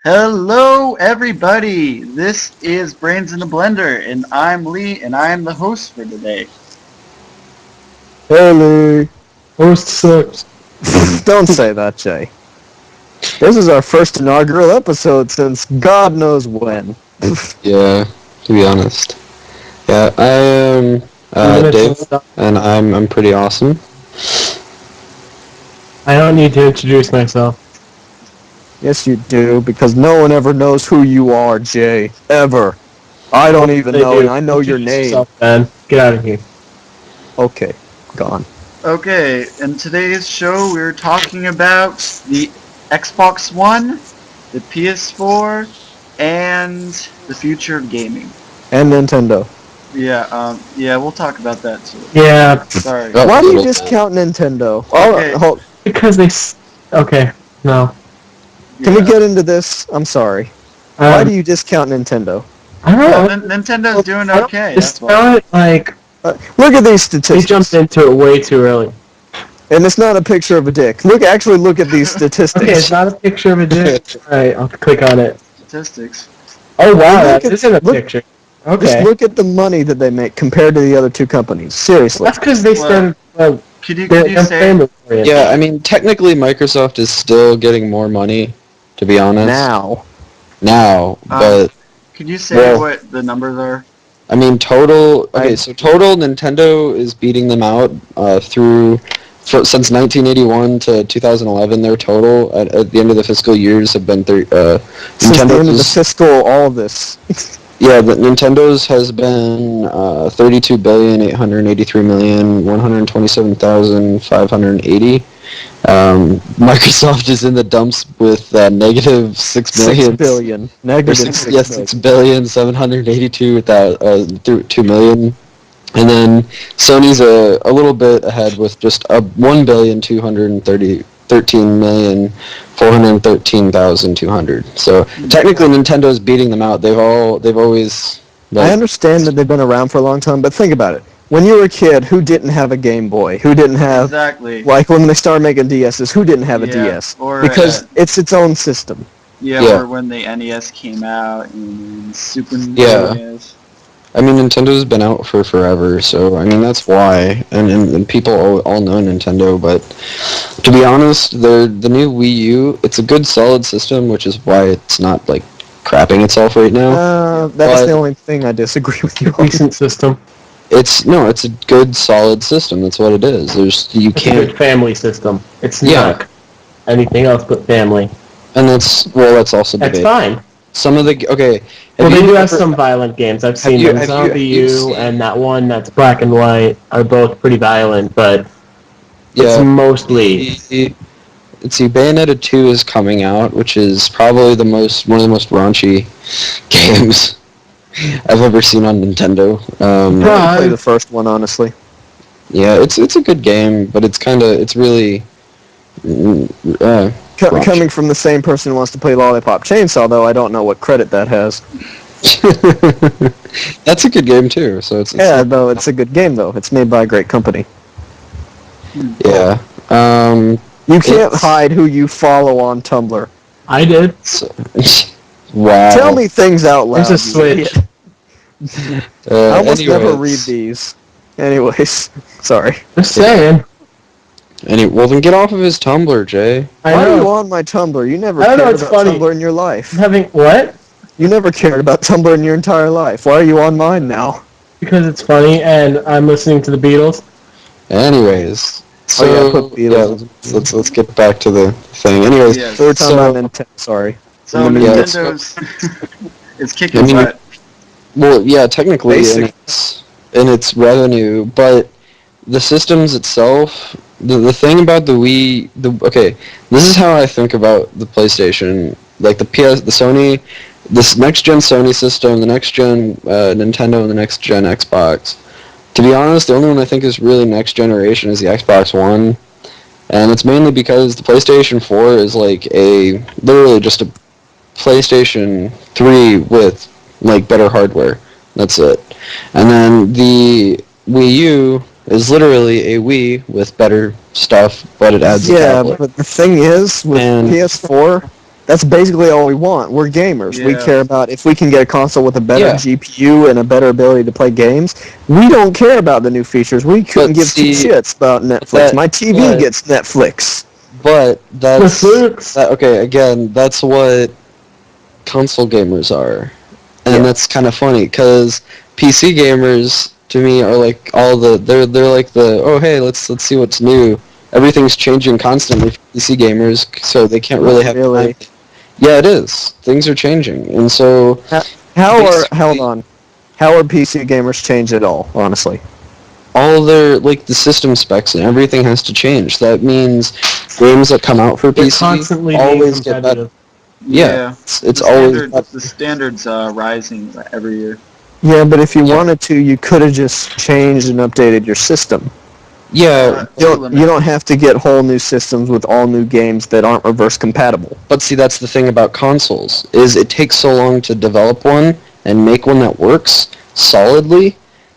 Hello, everybody. This is Brains in the Blender, and I'm Lee, and I am the host for today. Hey Lee. Host sucks. Don't say that, Jay. This is our first inaugural episode since God knows when. Yeah, to be honest. Yeah, I am Dave, and I'm pretty awesome. I don't need to introduce myself. Yes, you do, because no one ever knows who you are, Jay. Ever. I don't even They know, do. and I know your Introduce name. yourself, Ben. Get out of here. Okay, gone. Okay, in today's show, we're talking about the Xbox One, the PS4, and the future of gaming. And Nintendo. Yeah, we'll talk about that too. Yeah, Sorry. Oh, Why do you little bit. discount Nintendo? Okay. Hold. because they. Okay, no. Can we Yeah. get into this? I'm sorry. Why Um, do you discount Nintendo? I Well, don't know. Nintendo's doing I don't okay. That's why. discount it like Look at these they statistics. jumped into it way too early. And it's not a picture of a dick. Actually look at these statistics. Okay, it's not a picture of a dick. Alright, I'll click on it. Statistics. Oh wow, Look that at- isn't a look- picture. Just Okay. look at the money that they make compared to the other two companies. Seriously. That's because they started. Could you They're say? family-oriented. Yeah, I mean, technically Microsoft is still getting more money, to be honest. Now, but Could you say Well- what the numbers are? I mean, total Nintendo is beating them out since 1981 to 2011. Their total at the end of the fiscal years have been Since the end of the Nintendo's. fiscal, all of this. Yeah, but Nintendo's has been 32,883,127,580. Microsoft is in the dumps with negative 6 million. 6 billion. Negative 6 billion. 6,782,2 million. And then Sony's a little bit ahead with just 1,213,413,200. So technically Nintendo's beating them out. They've always I understand that they've been around for a long time, but think about it. When you were a kid, who didn't have a Game Boy? Who didn't have, Exactly. like when they started making DSs, who didn't have a Yeah, DS? or, Because it's its own system. Yeah. Or when the NES came out and Super Yeah. NES. I mean, Nintendo's been out for forever, so I mean that's why, and people all know Nintendo. But to be honest, the new Wii U, it's a good solid system, which is why it's not like crapping itself right now. That's But- the only thing I disagree with you on. Decent system. It's a good solid system. That's what it is. You It's a can't, good family system. It's Yeah. not anything else but family. and that's also That's debate. fine. Some of the okay. Well, have they you do have ever- some violent games. I've seen you- them. have you- Zombie have you U seen- and that one that's black and white are both pretty violent, but it's Yeah. mostly... See, Bayonetta 2 is coming out, which is probably one of the most raunchy games I've ever seen on Nintendo. I didn't play the first one, honestly. Yeah, it's a good game, but it's really Raunchy. Coming from the same person who wants to play Lollipop Chainsaw, though, I don't know what credit that has. That's a good game too. So it's Yeah, though, it's a good game, though. It's made by a great company. yeah. You can't It's- hide who you follow on Tumblr. I did. So, wow. Tell me things out loud. There's a you Switch. idiot. I almost never read these. Anyways, sorry. Just saying. Well, then get off of his Tumblr, Jay. I Why are you know. on my Tumblr? You never I don't know, cared it's about funny. Tumblr in your life. Having... What? You never cared about Tumblr in your entire life. Why are you on mine now? Because it's funny and I'm listening to the Beatles. Anyways, so Oh, yeah, put Beatles. let's get back to the thing. Anyways, Yes. We were talking So- about Nintendo, sorry. So Yeah, Nintendo's it's kicking I mean, butt. well, yeah, technically Basic. in its revenue, but the systems itself, the thing about the Wii, okay, this is how I think about the PlayStation, like the Sony, this next gen Sony system, the next gen Nintendo, and the next gen Xbox. To be honest, the only one I think is really next generation is the Xbox One, and it's mainly because the PlayStation 4 is like literally just a PlayStation 3 with like better hardware. That's it. And then the Wii U is literally a Wii with better stuff, but it adds a Yeah, tablet. but the thing is, with And- PS4, That's basically all we want. We're gamers. We Yeah. care about if we can get a console with a better Yeah. GPU and a better ability to play games. We don't care about the new features. We couldn't But give two see, shits about Netflix. that- My TV but- gets Netflix. But that's Netflix. okay. Again, that's what console gamers are, and Yeah. that's kind of funny because PC gamers to me are like all the they're like the oh hey let's see what's new. Everything's changing constantly for PC gamers, so they can't really have Really. time. Yeah, it is. Things are changing, and so Hold on. How are PC gamers changed at all, honestly? all their like the system specs and everything has to change. That means games that come out for They're PC constantly being always get better. competitive. Yeah, it's the always standard, better. the standards rising every year. Yeah, but if you Yeah. wanted to, you could have just changed and updated your system. Yeah, You don't have to get whole new systems with all new games that aren't reverse compatible. but see that's the thing about consoles is it takes so long to develop one and make one that works solidly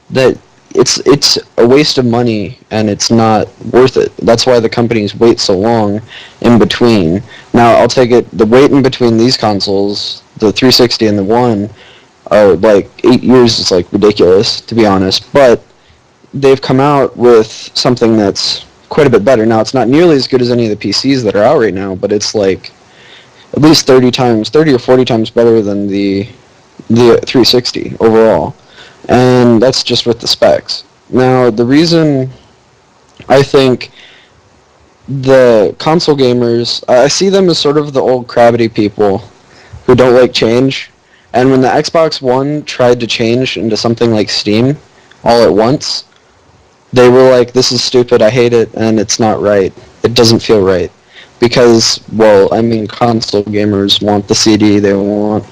that it's a waste of money and it's not worth it. That's why the companies wait so long in between. Now I'll take it the wait in between these consoles, the 360 and the One, are like 8 years is like ridiculous to be honest, but they've come out with something that's quite a bit better. Now it's not nearly as good as any of the PCs that are out right now, but it's like at least 30 or 40 times better than the 360 overall. And that's just with the specs. Now, the reason I think the console gamers, I see them as sort of the old Gravity people who don't like change. And when the Xbox One tried to change into something like Steam all at once, they were like, this is stupid, I hate it, and it's not right. It doesn't feel right. Because, well, I mean, console gamers want the CD, they want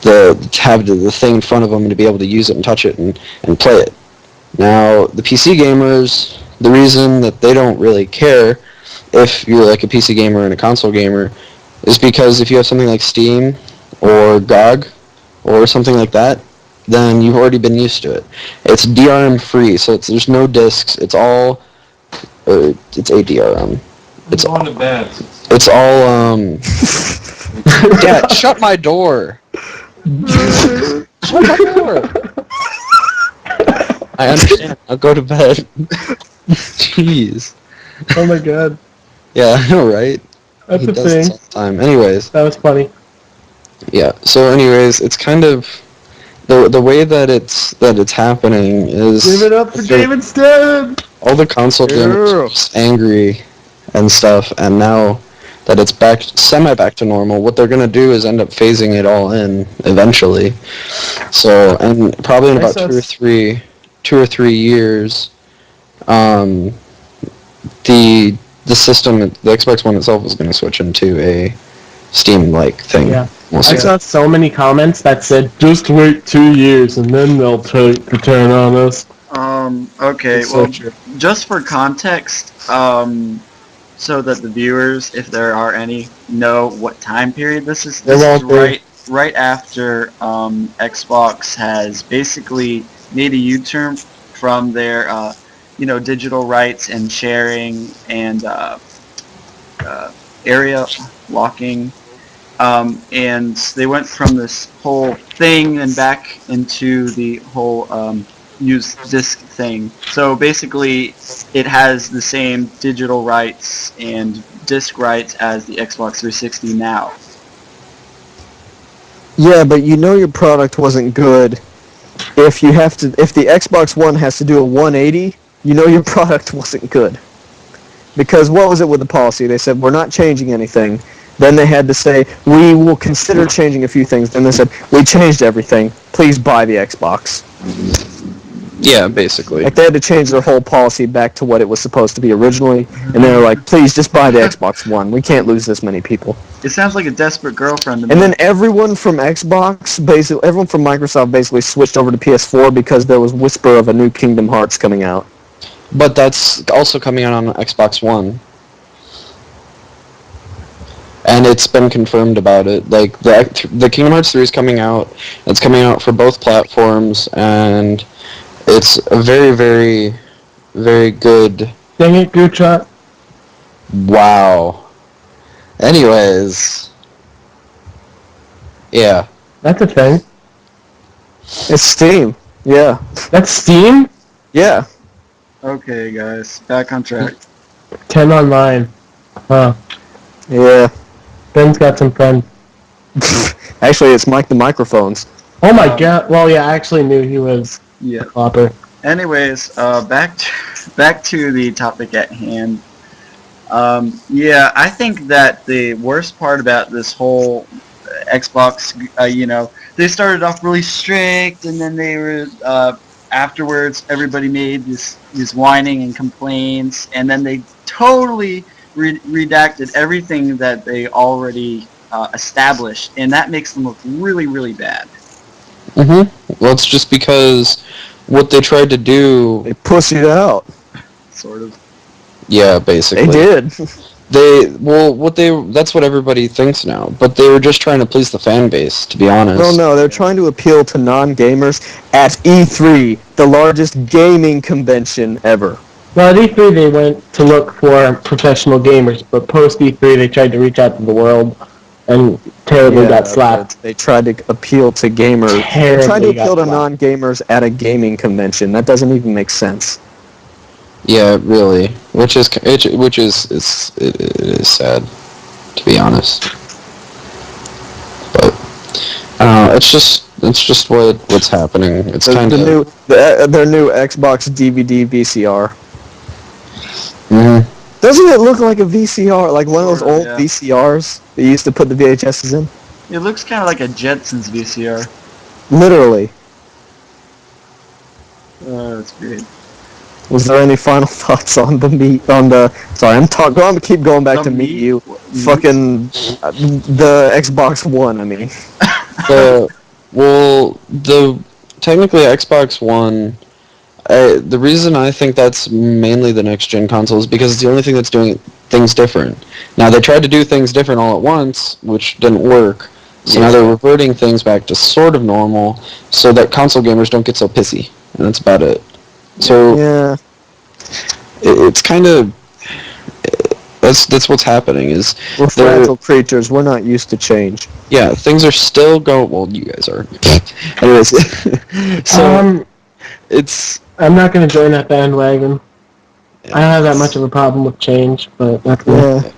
to have the thing in front of them and to be able to use it and touch it and play it. Now, the PC gamers, the reason that they don't really care if you're like a PC gamer and a console gamer is because if you have something like Steam or GOG or something like that, then you've already been used to it. It's DRM free, so there's no discs. It's all, it's a DRM. It's going to bed. It's all, Dad, shut my door. Shut my door. I understand. I'll go to bed. Jeez. Oh my god. Yeah, I know, right? That's He a does this thing. all the time. Anyways, That was funny. yeah. So, anyways, it's kind of the way that it's happening is Give it up for David Stone! all the console gamers are just angry and stuff, and now that it's back to normal, what they're gonna do is end up phasing it all in eventually. So, and probably in about 2 or 3 years, the system, the Xbox One itself is gonna switch into a Steam-like thing. Yeah. We'll I see. saw so many comments that said, just wait 2 years and then they'll turn on us. Okay, It's so well, true. just for context, so that the viewers, if there are any, know what time period this is. There This is won't be. right after Xbox has basically made a U-turn from their digital rights and sharing and area locking. And they went from this whole thing and back into the whole use disc thing. So basically, it has the same digital rights and disc rights as the Xbox 360 now. Yeah, but you know your product wasn't good if the Xbox One has to do a 180, you know your product wasn't good. Because what was it with the policy? They said, we're not changing anything. Then they had to say, we will consider changing a few things. Then they said, we changed everything. Please buy the Xbox. Yeah, basically. Like, they had to change their whole policy back to what it was supposed to be originally. And they were like, please, just buy the Xbox One. We can't lose this many people. It sounds like a desperate girlfriend to me. And then everyone from everyone from Microsoft basically switched over to PS4 because there was whisper of a new Kingdom Hearts coming out. But that's also coming out on Xbox One. And it's been confirmed about it. Like, the Kingdom Hearts 3 is coming out. It's coming out for both platforms, and it's a very, very, very good... Dang it, Goochot. Wow. Anyways... Yeah. That's a thing. It's Steam. Yeah. That's Steam? Yeah. Okay, guys, back on track. 10 online. Huh. Yeah. Ben's got some friends. Actually, it's Mike the Microphones. Oh my Um, god. Well, yeah, I actually knew he was Yeah. a clopper. Anyways, back to the topic at hand. Yeah, I think that the worst part about this whole Xbox, they started off really strict, and then they were afterwards. Everybody made these whining and complaints, and then they totally redacted everything that they already established, and that makes them look really, really bad. Well, it's just because what they tried to do. They pussied out. Sort of. Yeah, basically. They did. That's what everybody thinks now, but they were just trying to please the fan base, to be honest. No, they're trying to appeal to non-gamers at E3, the largest gaming convention ever. Well, at E3 they went to look for professional gamers, but post E3 they tried to reach out to the world and terribly got slapped. They tried to appeal to gamers. They tried to appeal to non-gamers at a gaming convention. That doesn't even make sense. Yeah, really. Which is sad, to be honest. But I don't know. It's just what's happening. It's kind of Their new Xbox DVD VCR. Mhm. Doesn't it look like a VCR, like one of those Sort of, old yeah. VCRs they used to put the VHSs in? It looks kind of like a Jetsons VCR. Literally. That's great. Was there any final thoughts on the meat? On the sorry, I'm going to keep going back The to meet meat? you. Meat? Fucking the Xbox One. I mean, the technically Xbox One. The reason I think that's mainly the next gen console is because it's the only thing that's doing things different. Now they tried to do things different all at once, which didn't work. So now they're reverting things back to sort of normal, so that console gamers don't get so pissy, and that's about it. So yeah, it's kind of that's what's happening. Is we're fragile creatures. We're not used to change. yeah, things are still going. Well, you guys are. Anyways, so it's. I'm not going to join that bandwagon. I don't have that much of a problem with change, but that's me. Yeah.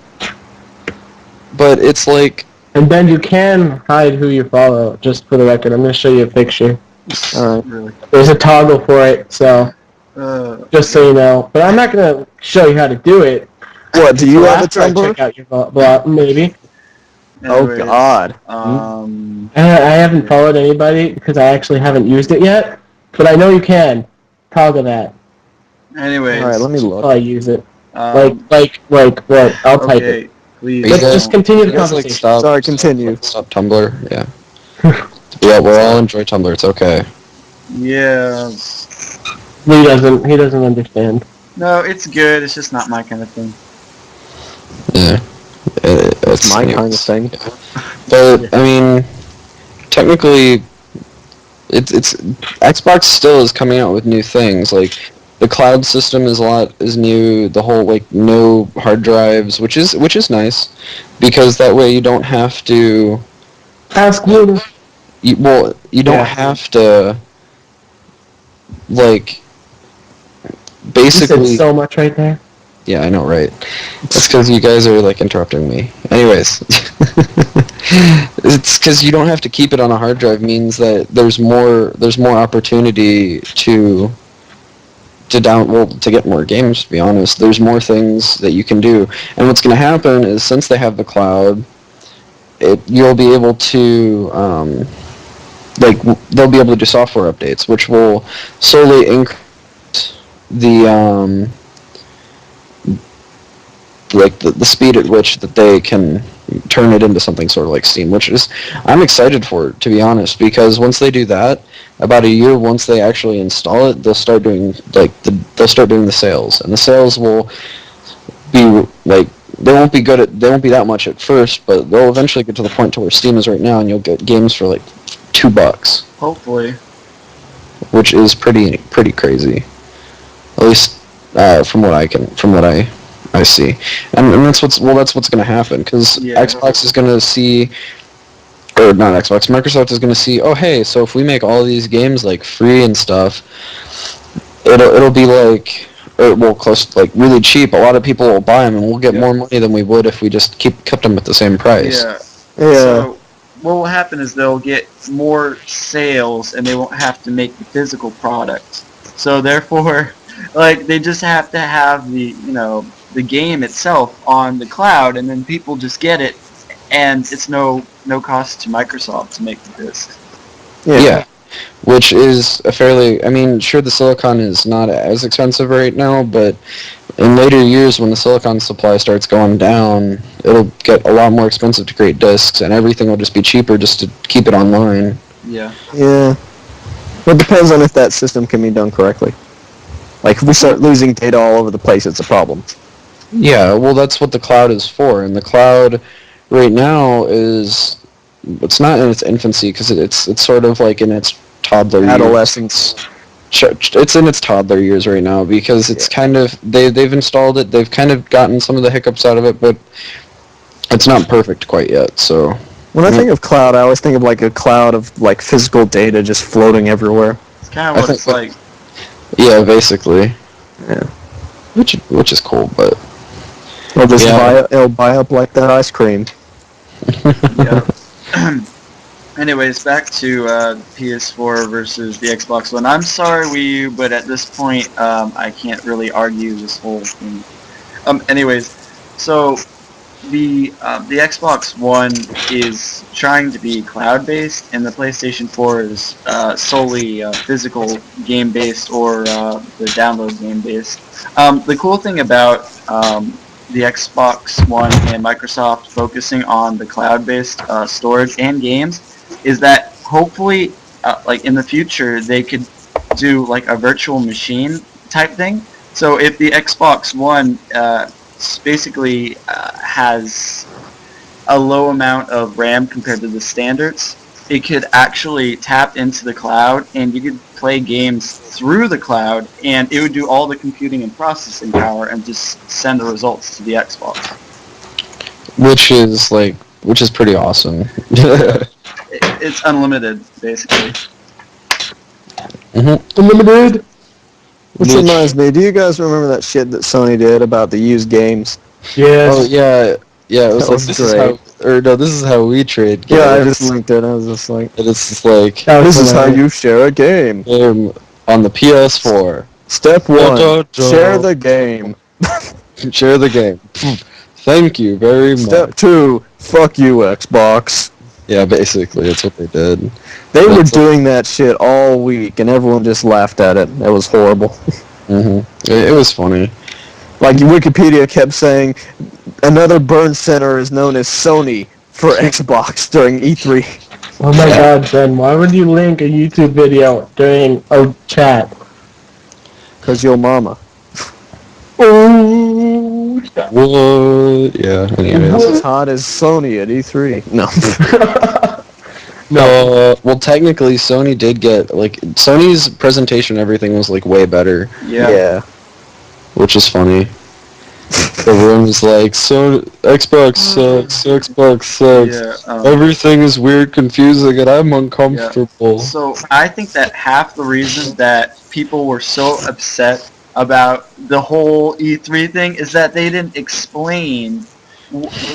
But it's like. And Ben, you can hide who you follow, just for the record. I'm going to show you a picture. Alright. Really. There's a toggle for it, so just so you know. But I'm not going to show you how to do it. What? Do you have a After I Tumblr? check out your blog, maybe. Anyways, Oh God. I haven't followed anybody because I actually haven't used it yet. But I know you can toggle that. Anyways. All right, let me look. While I use it. Um, Like what? I'll type it. okay, please. Let's guys- just continue the you guys, like, conversation. stop, Sorry, continue. Stop Tumblr. Yeah. Yeah, we'll all enjoy Tumblr. It's okay. Yeah. He doesn't understand. No, it's good. It's just not my kind of thing. Yeah. It's my kind of thing. But I mean, technically, it's Xbox still is coming out with new things. Like the cloud system is new. The whole like no hard drives, which is nice, because that way you don't have to. Ask Lou. You don't have to. Like. You Basically. said so much right there. Yeah, I know, right? That's because you guys are like interrupting me. Anyways, it's because you don't have to keep it on a hard drive. Means that there's more opportunity to get more games. To be honest, there's more things that you can do. And what's going to happen is since they have the cloud, you'll be able to they'll be able to do software updates, which will slowly increase the the speed at which that they can turn it into something sort of like Steam, which is I'm excited for it, to be honest, because once they do that, about a year once they actually install it, they'll start doing the sales, and the sales will be like they won't be that much at first, but they'll eventually get to the point to where Steam is right now, and you'll get games for like $2, Hopefully. which is pretty crazy, at least from what I see, and that's what's going to happen, because Yeah. Xbox is going to see or not Xbox, Microsoft is going to see, oh hey, so if we make all these games like free and stuff, it'll be like, or well, close, like really cheap. A lot of people will buy them, and we'll get Yeah. more money than we would if we just kept them at the same price. Yeah. Yeah. So what will happen is they'll get more sales, and they won't have to make the physical product. So therefore, like they just have to have the game itself on the cloud, and then people just get it, and it's no cost to Microsoft to make the disc. Yeah. Which is a fairly, I mean, sure, the silicon is not as expensive right now, but in later years when the silicon supply starts going down, it'll get a lot more expensive to create discs, and everything will just be cheaper just to keep it online. Yeah. Yeah. Well, it depends on if that system can be done correctly. Like, if we start losing data all over the place, it's a problem. Yeah, well, that's what the cloud is for, and the cloud right now is, it's not in its infancy, because it's sort of like in its toddler Adolescence. years. It's in its toddler years right now, because it's kind of, they've installed it, they've kind of gotten some of the hiccups out of it, but it's not perfect quite yet, so. When I think of cloud, I always think of like a cloud of like physical data just floating everywhere. It's kind of what it's like. Yeah, basically. Yeah. Which is cool, but It'll buy up like that ice cream. Yeah. Anyways, back to PS4 versus the Xbox One. I'm sorry, Wii U, but at this point, I can't really argue this whole thing. Anyways, so the Xbox One is trying to be cloud-based, and the PlayStation 4 is solely physical game-based or the download game-based. The cool thing about the Xbox One and Microsoft focusing on the cloud-based storage and games is that hopefully, like in the future, they could do like a virtual machine type thing. So if the Xbox One basically has a low amount of RAM compared to the standards, it could actually tap into the cloud, and you could play games through the cloud, and it would do all the computing and processing power and just send the results to the Xbox. Which is pretty awesome. It's unlimited, basically. Unlimited. Which reminds me, do you guys remember that shit that Sony did about the used games? Yes. Oh yeah. It was That like was this great. this is how we trade games. Yeah, I just linked it. I was just like, And it's just like this is how you share a game. On the PS4. Step 1, Da, da, da. share the game. Share the game. Thank you very much. Step 2, fuck you, Xbox. Yeah, basically, that's what they did. They were That's doing that shit all week, and everyone just laughed at it. It was horrible. It was funny. Like, Wikipedia kept saying, another burn center is known as Sony for Xbox during E3. Oh my god, Ben, why would you link a YouTube video during a chat? Because your mama. Ooh. What? Yeah, anyways. As hot as Sony at E3. No. No, well, technically, Sony did get, like, Sony's presentation and everything was, like, way better, Yeah. which is funny. Everyone's like, so, Xbox sucks, Yeah. everything is weird, confusing, and I'm uncomfortable. So I think that half the reason that people were so upset about the whole E3 thing is that they didn't explain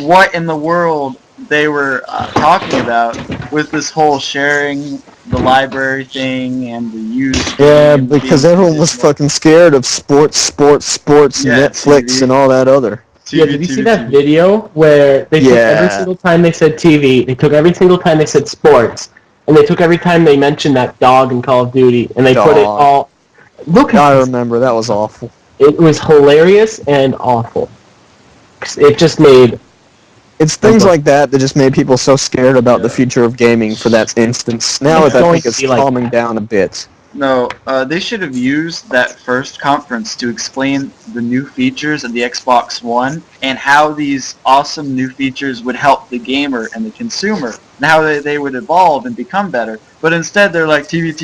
what in the world they were talking about with this whole sharing the library thing and the used. Yeah, game because being everyone was traditional. fucking scared of sports, Yeah, Netflix, TV. and all that other. Yeah, did you see that video where they took every Yeah. single time they said TV, they took every single time they said sports, and they took every time they mentioned that dog in Call of Duty, and they put it Dog. all... Look I at this. remember, that was awful. It was hilarious and awful. It just made... It's things like that that just made people so scared about the Yeah. future of gaming for that instance. Now It's I going think to it's be like calming that. down a bit. No, they should have used that first conference to explain the new features of the Xbox One and how these awesome new features would help the gamer and the consumer, and how they would evolve and become better. But instead, they're like TV,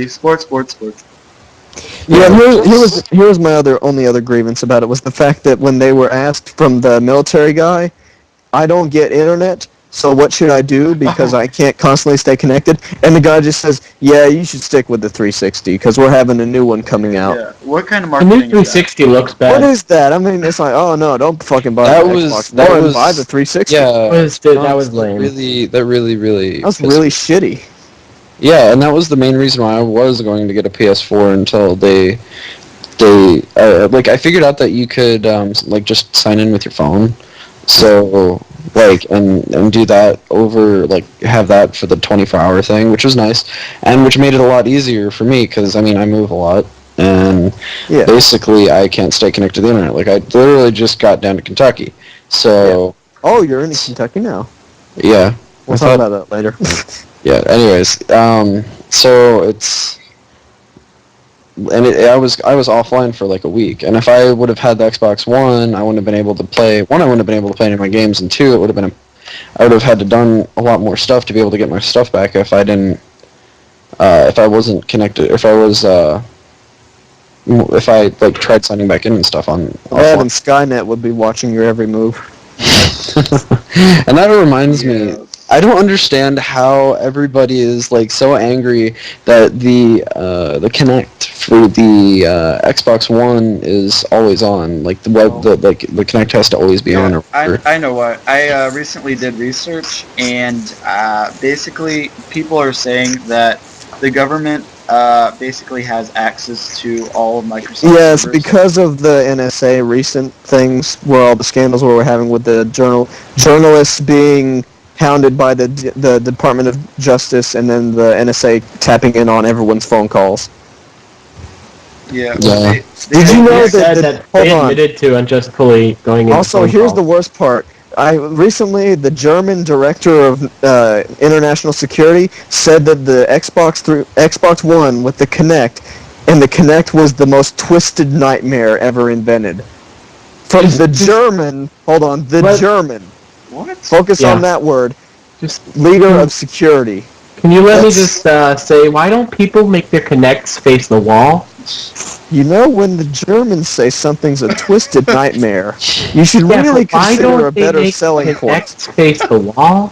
sports. Yeah, here was my only other grievance about it was the fact that when they were asked from the military guy, I don't get internet, so what should I do because I can't constantly stay connected? And the guy just says, yeah, you should stick with the 360 because we're having a new one coming out. Yeah. What kind of The new marketing is 360 looks bad. What is that? I mean, it's like, oh no, don't fucking buy That the was- Xbox that One, was- buy the 360. Yeah, That was lame. That really. That was pissed really me. shitty. Yeah, and that was the main reason why I was going to get a PS4 until they like I figured out that you could like just sign in with your phone, so like and do that over like have that for the 24-hour thing, which was nice, and which made it a lot easier for me because I mean I move a lot and Yeah. basically I can't stay connected to the internet. Like I literally just got down to Kentucky, so Oh, you're in Kentucky now. yeah. We'll I talk thought- about that later. Yeah. Anyways, so it's and I was offline for like a week, and if I would have had the Xbox One, I wouldn't have been able to play. One, I wouldn't have been able to play any of my games, and two, it would have been I would have had to done a lot more stuff to be able to get my stuff back if I didn't, if I wasn't connected, if I was, if I like tried signing back in and stuff on. That offline. and Skynet would be watching your every move. And that reminds me, Yeah. I don't understand how everybody is like so angry that the Kinect for the Xbox One is always on. Like the Kinect has to always be on. Or whatever. I know what. I recently did research, and basically people are saying that the government basically has access to all of Microsoft Yes, servers. because of the NSA recent things where all the scandals where we're having with the journalists being hounded by the Department of Justice and then the NSA tapping in on everyone's phone calls. Yeah. Yeah. Did you know They that- said that- that hold they on. admitted to unjustly going into Also, phone here's calls. the worst part. Recently, the German director of international security said that the Xbox One with the Kinect, and the Kinect was the most twisted nightmare ever invented. From the German, hold on, the What? German. What? Focus Yeah. on that word. Just Leader of security. can you let me That's- just say why don't people make their Kinects face the wall? You know, when the Germans say something's a twisted nightmare, you should Yeah, really but why consider don't a they better make selling point. Kinects face the wall?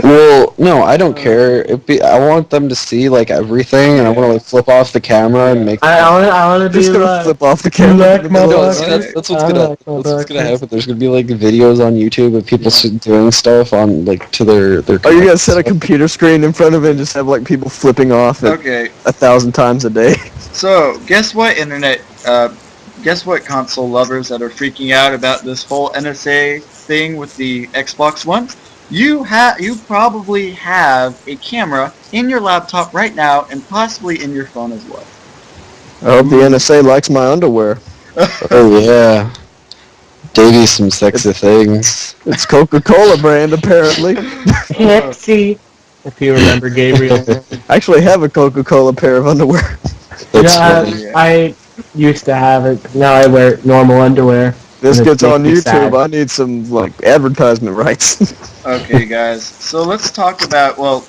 Well, no, I don't care. I want them to see like everything, and I want to like flip off the camera and make. I want to be Just gonna like, flip off the you camera. like my No, dog? that's what's I gonna like my that's what's gonna dog. happen. There's gonna be like videos on YouTube of people doing stuff on like to their. Are you gonna set a computer screen in front of it and just have like people flipping off at Okay. 1,000 times a day? So, guess what, guess what, console lovers that are freaking out about this whole NSA thing with the Xbox One? You probably have a camera in your laptop right now, and possibly in your phone as well. I hope the NSA likes my underwear. Oh yeah, Davey, some sexy things. It's Coca-Cola brand, apparently. Pepsi. If you remember Gabriel. I actually have a Coca-Cola pair of underwear. That's Yeah, funny. I used to have it. Now I wear normal underwear. This And it gets on makes me YouTube. sad. I need some like advertisement rights. Okay, guys. So let's talk about, well,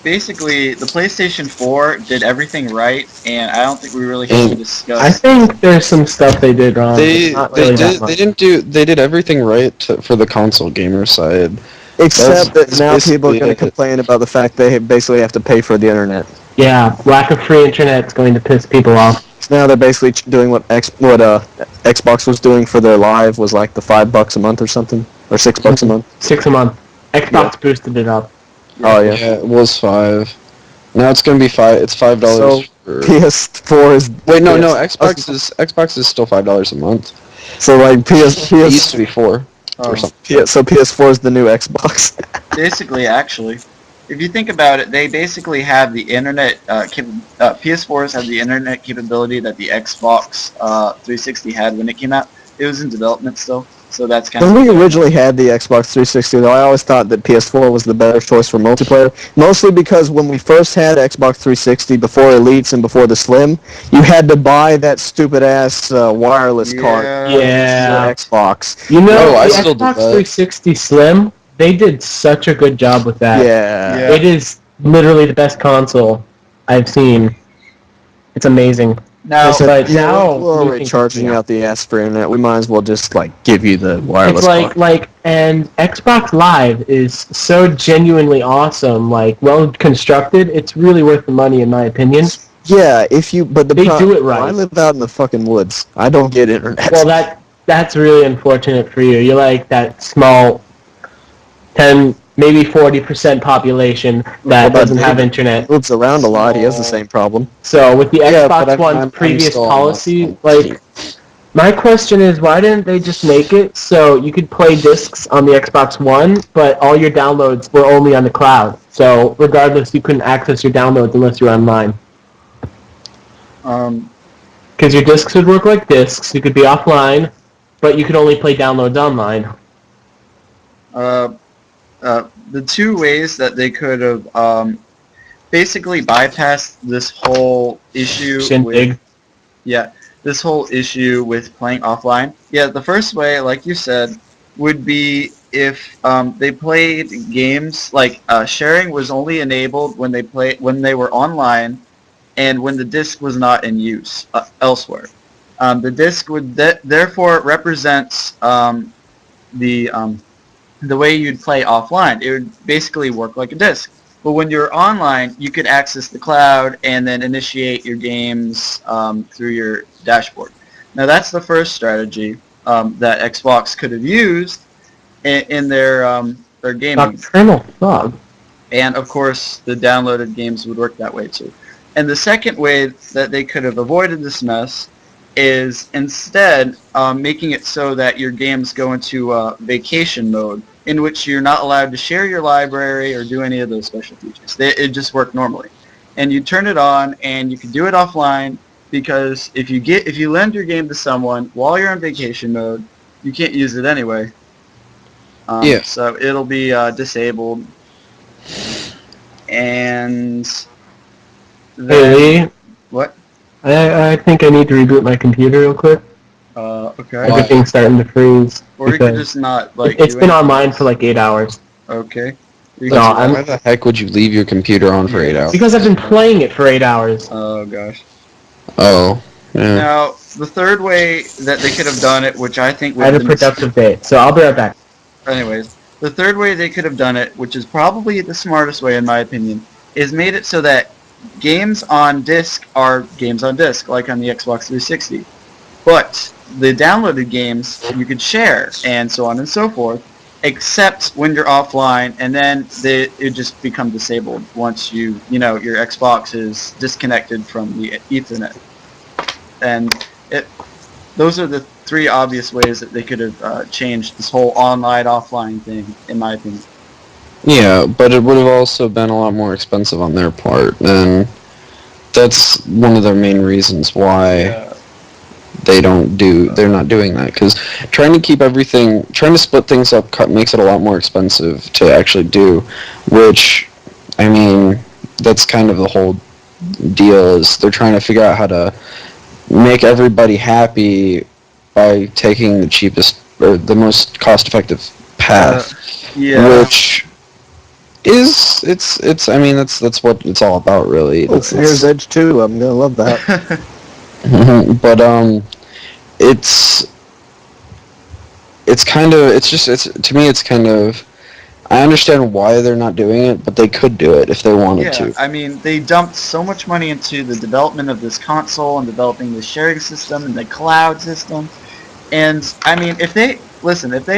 basically, the PlayStation 4 did everything right, and I don't think we really have to I discuss. think there's some stuff they did wrong. They but not they really that did much. they didn't do they did everything right for the console gamer side. Except that That's now people are basically going it. to complain about the fact they basically have to pay for the internet. Yeah, lack of free internet is going to piss people off. So now they're basically doing what Xbox was doing for their live was like the $5 a month or something, or $6 a month. $6 a month. Xbox boosted it up. Oh yeah. Yeah, it was $5. Now it's gonna be $5. It's $5. So for... PS4 is Wait, no, PS Xbox is still $5 a month. So like It used to be 4 Oh. or something. so PS4 is the new Xbox. Basically, actually, if you think about it, they basically have the internet. PS4s have the internet capability that the Xbox 360 had when it came out. It was in development still, so that's kind When of. we originally had the Xbox 360, though, I always thought that PS4 was the better choice for multiplayer. Mostly because when we first had Xbox 360, before Elites and before the Slim, you had to buy that stupid ass wireless card Yeah. for Xbox. You know, Oh, I the still do Xbox that. 360 Slim, they did such a good job with that. Yeah. Yeah. It is literally the best console I've seen. It's amazing. Now, They said, But yeah, now we're you already can- charging yeah. out the ass for internet. We might as well just like give you the wireless It's card. and Xbox Live is so genuinely awesome, like well constructed. It's really worth the money, in my opinion. Yeah, if you, but They do it I right. live out in the fucking woods. I don't get internet. Well, that's really unfortunate for you. You're like that small 10, maybe 40% population that doesn't have internet. Moves around a lot. He has the same problem. So with the Yeah, but Xbox One's I'm previous still on policy, the team. my question is, why didn't they just make it so you could play discs on the Xbox One, but all your downloads were only on the cloud? So regardless, you couldn't access your downloads unless you were online. um, Because your discs would work like discs, you could be offline, but you could only play downloads online. the two ways that they could have basically bypassed this whole issue Shindig. with this whole issue with playing offline. Yeah, the first way, like you said, would be if they played games like sharing was only enabled when they were online and when the disk was not in use elsewhere. The disk would therefore represent the way you'd play offline. It would basically work like a disk. But when you're online, you could access the cloud and then initiate your games through your dashboard. Now that's the first strategy that Xbox could have used in their gaming. Nocturnal Thug. And of course, the downloaded games would work that way too. And the second way that they could have avoided this mess is instead making it so that your games go into vacation mode, in which you're not allowed to share your library or do any of those special features. It just worked normally. And you turn it on, and you can do it offline, because if you lend your game to someone while you're on vacation mode, you can't use it anyway. Yeah. So it'll be disabled. And Hey then, Lee, what? I think I need to reboot my computer real quick. Okay. Why? Everything's starting to freeze. Or you could because just not like. it's do been anything online else. for like 8 hours. Okay. You No, can do I'm- Why the heck would you leave your computer on for 8 hours? Because I've been playing it for 8 hours. Oh gosh. Oh, yeah. Now the third way that they could have done it, which I think would I had have a been productive day, so I'll be right back. anyways, the third way they could have done it, which is probably the smartest way in my opinion, is made it so that games on disc are games on disc, like on the Xbox 360. But the downloaded games you could share, and so on and so forth, except when you're offline, and then it just becomes disabled once your Xbox is disconnected from the Ethernet. And those are the three obvious ways that they could have changed this whole online offline thing, in my opinion. Yeah, but it would have also been a lot more expensive on their part, and that's one of their main reasons why they're not doing that, because trying to split things up makes it a lot more expensive to actually do, which, I mean, that's kind of the whole deal, is they're trying to figure out how to make everybody happy by taking the cheapest or the most cost-effective path, which is I mean that's what it's all about, really. Oh, here's Edge 2. I'm gonna love that. But to me it's kind of, I understand why they're not doing it, but they could do it if they wanted to. I mean, they dumped so much money into the development of this console and developing the sharing system and the cloud system. And I mean, if they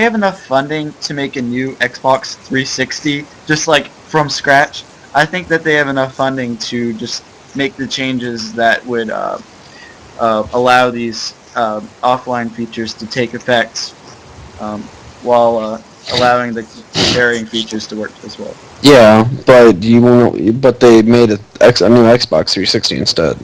have enough funding to make a new Xbox 360, just like from scratch, I think that they have enough funding to just make the changes that would allow these offline features to take effect while allowing the sharing features to work as well. Yeah, but they made a new Xbox 360 instead.